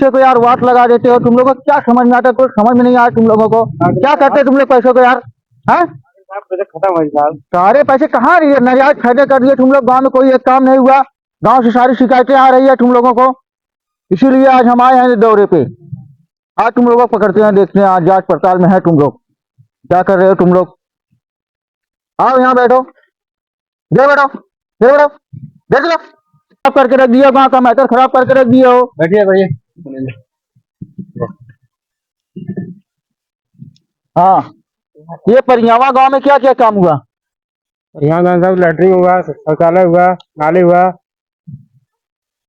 पैसे को यार वाट लगा देते हो। तुम लोगों को क्या समझ में आता है? कुछ समझ में नहीं आया तुम लोगों को। क्या करते तुम लोग पैसों को यार? हाँ, खत्म हो साहब। सारे पैसे कहाँ रही है? नाजायज फायदे कर दिए तुम लोग। गाँव में कोई एक काम नहीं हुआ। गाँव से सारी शिकायतें आ रही है तुम लोगों को। इसीलिए आज हम आए हैं दौरे पे। आज तुम लोगों को पकड़ते हैं, देखते हैं। आज जांच पड़ताल में है तुम लोग। क्या कर रहे हो तुम लोग? आओ यहाँ बैठो, दे बैठो, दे बैठो, देख लो। खराब करके रख दिया, गाँव का मैटर खराब करके रख दिया हो। बैठिए बैठिए। हाँ, ये परियावा गांव में क्या क्या काम हुआ? यहाँ सब लैट्रिन हुआ, शौचालय हुआ, नाली हुआ।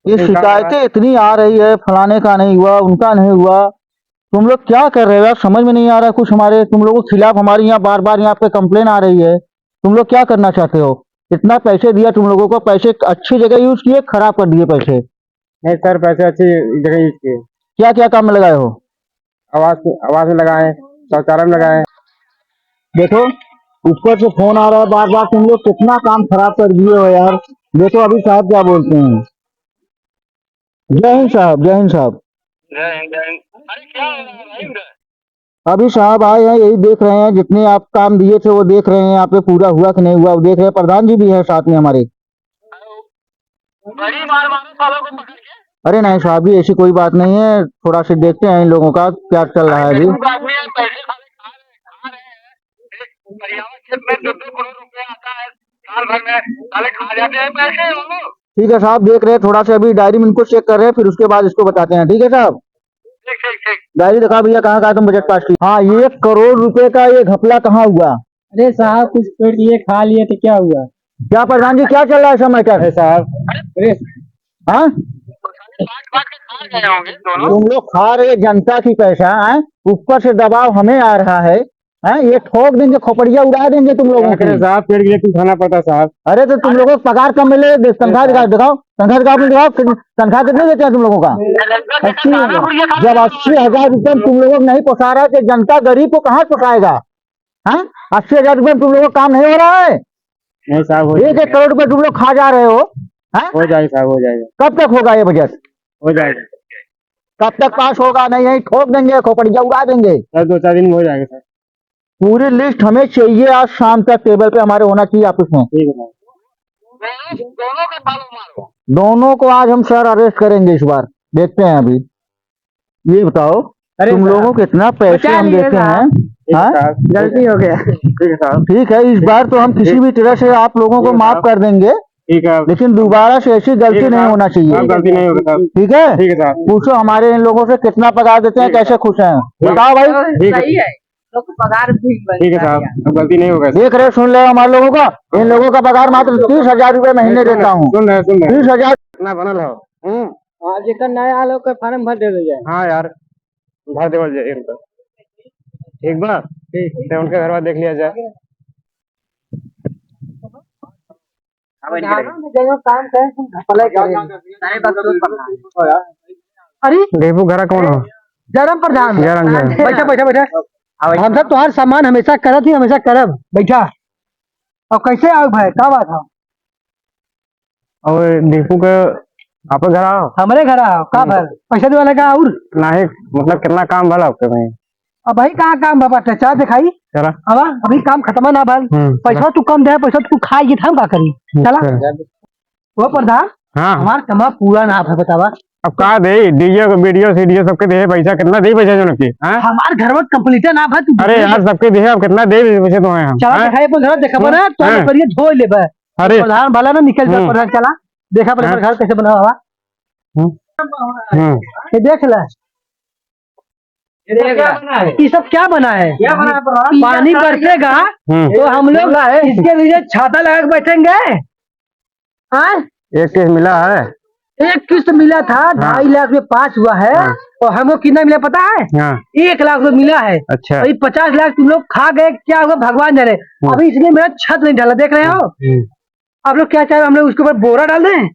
ये शिकायतें इतनी आ रही है, फलाने का नहीं हुआ, उनका नहीं हुआ। तुम लोग क्या कर रहे हो यार? समझ में नहीं आ रहा कुछ। हमारे तुम लोगों के खिलाफ हमारी यहाँ बार बार यहाँ पे कंप्लेन आ रही है। तुम लोग क्या करना चाहते हो? इतना पैसे दिया तुम लोगों को, पैसे अच्छी जगह यूज किए, खराब कर दिए पैसे। नहीं सर, पैसे अच्छी जगह यूज किए। क्या क्या काम में लगाए हो? आवास में लगाए, शौचालय में लगाए। देखो, ऊपर से फोन आ रहा है बार बार। तुम लोग कितना काम खराब कर दिए हो यार। देखो अभी साहब क्या बोलते हैं। जय हिंद साहब, जय हिंद साहब। अरे क्या हो रहा है भाई उधर? अभी साहब आए हैं, यही देख रहे हैं। जितने आप काम दिए थे वो देख रहे हैं, यहाँ पे पूरा हुआ कि नहीं हुआ वो देख रहे हैं। प्रधान जी भी है साथ में हमारे। बड़ी मार मारो सालों को पकड़ के। अरे नहीं साहब, भी ऐसी कोई बात नहीं है। थोड़ा सा देखते हैं इन लोगों का क्या चल रहा है अभी। गरीब आदमी है, पैसे साले खा रहे हैं। एक परिवार खेत में 2-2 करोड़ रुपए आता है साल भर में, साले खा जाते हैं पैसे वो लोग। ठीक है साहब, देख रहे हैं। थोड़ा सा अभी डायरी में इनको चेक कर रहे हैं, फिर उसके बाद इसको बताते हैं। ठीक है साहब, ठीक ठीक ठीक। डायरी दिखा भैया, कहाँ कहाँ तुम बजट पास की? हाँ, 1 करोड़ रुपए का ये घपला कहाँ हुआ? अरे साहब, कुछ पेड़ लिए खा लिए तो क्या हुआ? क्या प्रधान जी, क्या चल रहा है समय का? साहब, अरे हाँ, बांट बांट के खा गए होंगे दोनों। तुम लोग खा रहे जनता की पैसा है, ऊपर से दबाव हमें आ रहा है। ये ठोक देंगे, खोपड़िया उड़ा देंगे तुम लोगों को। साहब, पेड़ के लिए कुछ खाना पड़ता साहब। अरे तो तुम लोगों को पगार कम मिले? तनख्वाह दिखाओ, दिखाओ तनख्वाह, दिखाओ अपनी, दिखाओ तनख्वाह कितने देते हैं तुम लोगों का? 80,000। जब 80,000 रुपये तुम लोगों को नहीं पोसा रहा है तो जनता गरीब को कहाँ पोसाएगा? हाँ, 80,000 रुपये तुम लोगों का काम नहीं हो रहा है। नहीं साहब, 1-1 करोड़ रुपए तुम लोग खा जा रहे हो। हाँ, हो जाएगा साहब, हो जाएगा, कब तक होगा ये बजट? हो जाएगा कब तक पास होगा? नहीं नहीं, ठोक देंगे, खोपड़िया उड़ा देंगे। सर। 2-4 दिन में हो जाएगा सर। पूरी लिस्ट हमें चाहिए आज शाम तक, टेबल पे हमारे होना चाहिए ऑफिस में। ठीक है सर। दोनों का तालों मारो। दोनों को आज हम सर अरेस्ट करेंगे इस बार। देखते हैं अभी। ये बताओ, तुम लोगों को कितना पैसे हम देते हैं? हाँ, गलती हो गया। ठीक है साहब, ठीक है, इस बार तो हम किसी भी तरह से आप लोगों को माफ कर देंगे, ठीक है, लेकिन दोबारा से ऐसी गलती नहीं होना चाहिए। गलती नहीं होगा साहब। ठीक है, ठीक है साहब। पूछो हमारे इन लोगों से कितना पगार देते हैं, कैसे खुश हैं, बताओ भाई। ठीक है, सही है, लोग को पगार ठीक है साहब, अब गलती नहीं होगा। देख रहे सुन रहे हो हमारे लोगों का? इन लोगों का पगार मात्र 30,000 रुपए महीने देता हूँ। सुन रहे 30,000। कितना बनल हो? जेकर नया लोग का फार्म भर दे जाए। हाँ यार, भर देवल जाए इनका। ठीक बा, ठीक है, उनके घर बाद देख लिया जाए। काम अरे डेपू घरा कौन हो? जरम प्रधान, जरम। बैठा बैठा बैठा। हम सब तुम्हार सामान हमेशा करत ही हमेशा करब। बैठा। और कैसे आओ भाई, का बात है? और डेपू के आप घर आओ। हमारे घर आओ, का भर पैसा देवाले का? और नहीं मतलब कितना काम भला आपके भाई? अब भाई कहाँ काम बाबा चाचा दिखाई? चला अब अभी काम खत्म ना भल। पैसा तू कम दे, पैसा तू खाई हम का करी? चला वो प्रधान, हाँ, हमार कमा पूरा ना है, बतावा। अब का दे डीजे वीडियो सीडीओ सबके दे पैसा? कितना दे पैसा जो नकी? हमार घर में कंप्लीट ना भा तू। अरे यार सबके दे, अब कितना दे पैसे तुम्हें हम? चला दिखाई अपन घर देखा बना तो हाँ। करिए धो ले बे। अरे प्रधान भला ना निकल जा प्रधान। चला देखा पर घर कैसे बना हुआ। ये देख ले, ये सब क्या बना है? पानी बरसेगा तो हम लोग इसके लिए छाता लगा के बैठेंगे। हाँ, एक केस मिला है, एक किस्त मिला था 2.5 लाख में 5 हुआ है। और हमको कितना मिला पता है? 1 लाख रुपए मिला है। अच्छा, अभी 50 लाख तुम लोग खा गए, क्या हुआ भगवान जाने। अभी इसलिए मेरा छत नहीं डाला, देख रहे हो आप लोग? क्या चाहे हम लोग उसके ऊपर बोरा डाल दें?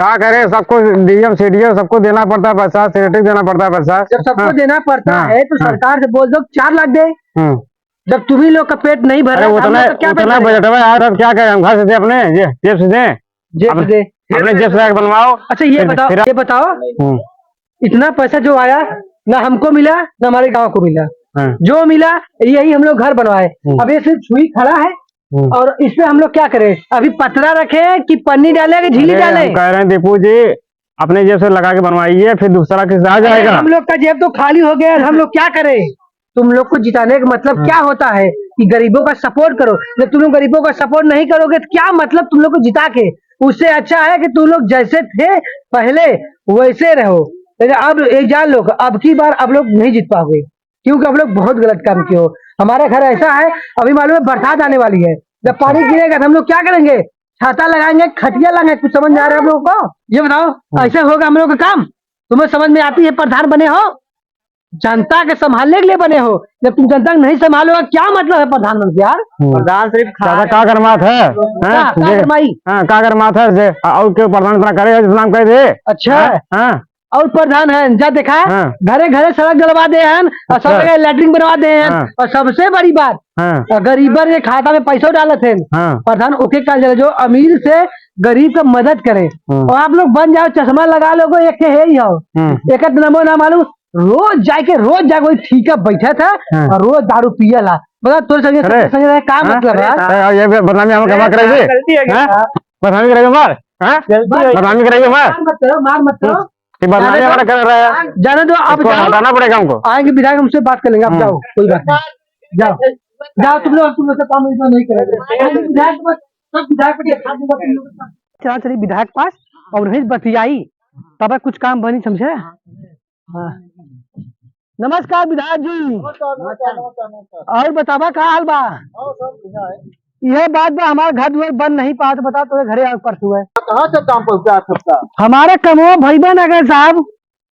क्या करे, सबको डीएम सीडीओ सबको देना पड़ता है पैसा, सेक्रेटरी देना पड़ता है पैसा। जब सबको देना पड़ता है तो सरकार से बोल दो 4 लाख दे। जब तुम्ही लोग का पेट नहीं भरा उतना बजट है यार, अब क्या करें हम? घर से दे अपने जेब से दे, जेब दे अपने जेब से बनवाओ। अच्छा ये बताओ इतना पैसा जो आया ना हमको मिला ना हमारे गांव को मिला। हाँ। जो मिला यही हम लोग घर बनवाए। अब ये सिर्फ छुई खड़ा है और इस पे हम लोग क्या करें? अभी पतरा रखे कि पन्नी डाले कि झिल्ली अरे, डाले? हम कह रहे हैं दीपू जी अपने जेब से लगा के बनवाइए, फिर दूसरा किससे आ जाएगा। हम लोग का जेब तो खाली हो गया, हम लोग क्या करें? तुम लोग को जिताने का मतलब क्या होता है कि गरीबों का सपोर्ट करो। जब तुम लोग गरीबों का सपोर्ट नहीं करोगे तो क्या मतलब तुम लोग को जिता के? उससे अच्छा है कि तुम लोग जैसे थे पहले वैसे रहो। लेकिन अब एक जान लो, अब की बार अब लोग नहीं जीत पाओगे क्योंकि अब लोग बहुत गलत काम किए हो। हमारे घर ऐसा है, अभी मालूम है बरसात आने वाली है, जब पानी गिरेगा तो हम लोग क्या करेंगे? छाता लगाएंगे, खटिया लगाएंगे। कुछ समझ में आ रहा है हम लोग को? ये बताओ ऐसे होगा हम लोग का काम? तुम्हें समझ में आती है? प्रधान बने हो, जनता के संभालने के लिए बने हो। जब तुम जनता को नहीं संभालोगे क्या मतलब है प्रधानमंत्री यार? प्रधान सिर्फ का गरमात है, का गरमात है और क्यों प्रधान इतना करे जितना हम कह दे। अच्छा हाँ और प्रधान है जा देखा है हाँ। घरे घरे सड़क डलवा दे हैं और सब जगह लैट्रिन बनवा दे हैं। हाँ। और सबसे बड़ी बात हाँ। गरीबर के खाता में पैसा डाले थे। हाँ। प्रधान ओके का जो अमीर से गरीब को मदद करे। और आप लोग बन जाओ, चश्मा लगा लो, एक के है ही हो, एक नंबर ना मालूम, रोज जाके वही ठीका बैठा था और रोज दारू पियला। बता तोर संगे का मतलब है? ये बदनामी हम कमा करेंगे, बदनामी करेंगे मार, बदनामी करेंगे मार मत करो बदनामी हमारा कर रहा है। जाने दो, आप हटाना पड़ेगा हमको। आएंगे विधायक, हमसे बात कर लेंगे। आप जाओ, कोई बात नहीं, जाओ जाओ तुम लोग से काम नहीं करेंगे। चला चली विधायक पास और वही बतियाई तब कुछ काम बनी, समझे? हाँ। नमस्कार विधायक जी। और बतावा का हाल बा? यह बात बा हमारे घर द्वार बन नहीं पा तो बता तो घरे परसों है। कहाँ से काम पहुँचा सबका? हमारे कमो भैया नगर साहब।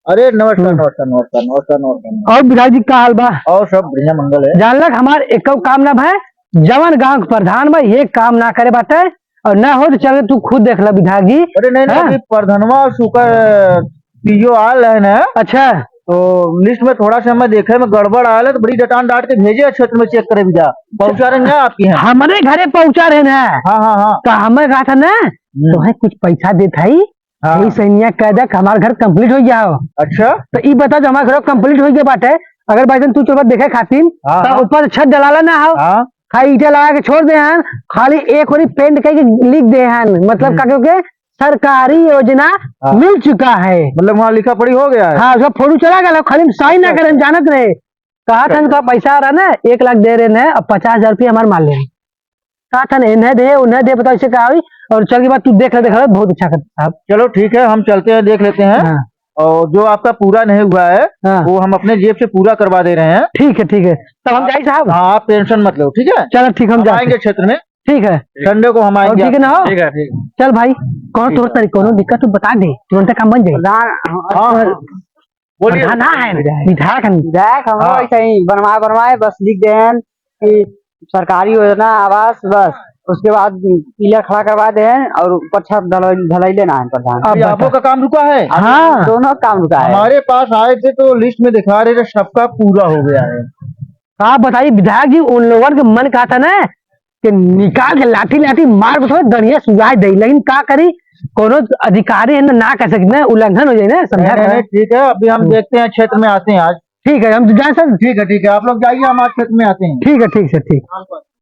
अरे नमस्कार नमस्कार नमस्कार नमस्कार नमस्कार। और विधायक जी का हाल बा? और सब बढ़िया मंगल है। जान लग हमारे एक काम ना भाई, जवन गांव के प्रधान भाई ये काम ना करे बाटे और ना हो तो चल तू खुद देख ला विधायक जी। अरे नहीं अभी प्रधानवा शुक्र पीओ आल है ना। अच्छा तो लिस्ट में थोड़ा सा मैं देखे में गड़बड़ आया है तो बड़ी डटान डांट के भेजे क्षेत्र में चेक करे भैया पहुंचा रहे हैं आपकी हैं। हमारे घरे पहुंचा रहे ना। हाँ हाँ हाँ तो हमें कहा था ना तो है कुछ पैसा देता ही सैनिया कह दे हमारे घर कंप्लीट हो गया हो। अच्छा तो ये बता जो हमारे घर कंप्लीट हो गया बाटे, अगर बाई चांस तू चल देखे खातिर तो ऊपर छत डलाला ना हो, खाली ईटा लगा के छोड़ दे हैं, खाली एक और पेंट करके लिख दे हैं, मतलब क्या क्योंकि सरकारी योजना मिल चुका है, मतलब वहाँ लिखा पड़ी हो गया है। हाँ उसका फोटो चला गया, खाली साइन ना करें, जानत रहे। कहा था उनका पैसा आ रहा ना 1 लाख दे रहे हैं, अब 50,000 रुपये हमारे मान ले। कहा था ना इन्हें दे उन्हें दे, बताओ इसे कहा और चल के बाद तू देख ले बहुत अच्छा करता साहब। चलो ठीक है हम चलते हैं देख लेते हैं। हाँ। और जो आपका पूरा नहीं हुआ है वो हम अपने जेब से पूरा करवा दे रहे हैं। ठीक है तब हम जाए साहब। हाँ आप टेंशन मत लो, ठीक है? चलो ठीक हम आएंगे क्षेत्र में। ठीक है संडे को हम आएंगे। ठीक है ना हो? ठीक है चल भाई कौन तोड़ तरीके कोनो दिक्कत तू बता दे, तुरंत काम बन जाए। बोलिए ना है विधायक हम ऐसे ही बनवाए बस लिख दे हैं कि सरकारी योजना आवास, बस उसके बाद पिलर खड़ा करवा दे हैं और ऊपर छत ढलाई लेना है प्रधान। अभी आप लोग का काम रुका है? हाँ दोनों काम रुका है। हमारे पास आए थे तो लिस्ट में दिखा रहे थे सबका पूरा हो गया है। आप बताइए विधायक जी, उन लोगों के मन कहा था ना कि निकाल के लाठी मार के दनिया सुझाव दे, लेकिन क्या करी कोनो अधिकारी है ना कर सकते, उल्लंघन हो जाए ना, समझा? ठीक है अभी हम देखते हैं क्षेत्र में आते हैं आज। ठीक है हम जाए सर। ठीक है आप लोग जाइए, हम आज क्षेत्र में आते हैं। ठीक है ठीक।